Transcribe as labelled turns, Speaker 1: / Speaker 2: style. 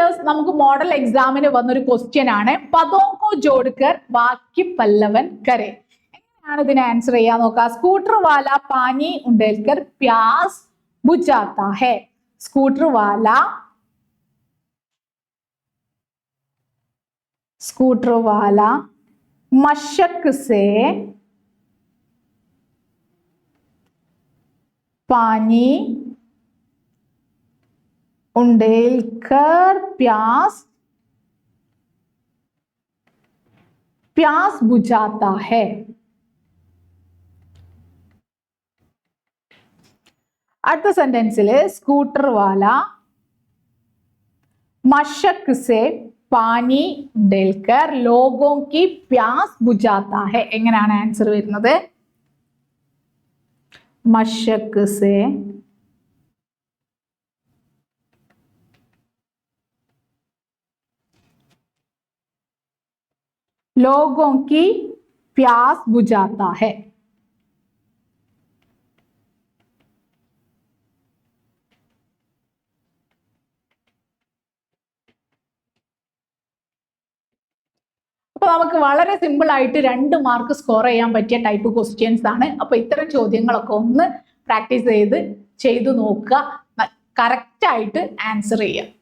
Speaker 1: Dears, നമുക്ക് model എക്സാമിന് വന്നൊരു ക്വസ്റ്റ്യൻ ആണ്. പദോങ്കോ ജോഡ്കർ വാക്യ പല്ലവൻ കരെ. എങ്ങനെയാണ് ഇതിനെ ആൻസർ ചെയ്യാൻ നോക്കാം. സ്കൂട്ടർ വാല പാനി ഉണ്ടേൽക്കർ പ്യാസ് ബുജാത്ത ഹെ. स्कूटर वाला मशक से पानी उंडेलकर प्यास बुझाता है. അടുത്ത സെന്റൻസില് സ്കൂട്ടർ വാല മശക് സെ പാനി ഡൽക്കർ ലോഗോ കി പ്യാസ് ബുജാത്ത ഹെ. എങ്ങനെയാണ് ആൻസർ വരുന്നത്? മശക് സെ ലോഗോ കി പ്യാസ് ബുജാത്ത ഹെ. അപ്പോൾ നമുക്ക് വളരെ സിമ്പിൾ ആയിട്ട് 2 മാർക്ക് സ്കോർ ചെയ്യാൻ പറ്റിയ ടൈപ്പ് ക്വസ്റ്റ്യൻസ് ആണ്. അപ്പോൾ ഇത്തരം ചോദ്യങ്ങളൊക്കെ ഒന്ന് പ്രാക്ടീസ് ചെയ്ത് നോക്കുക, കറക്റ്റ് ആയിട്ട് ആൻസർ ചെയ്യുക.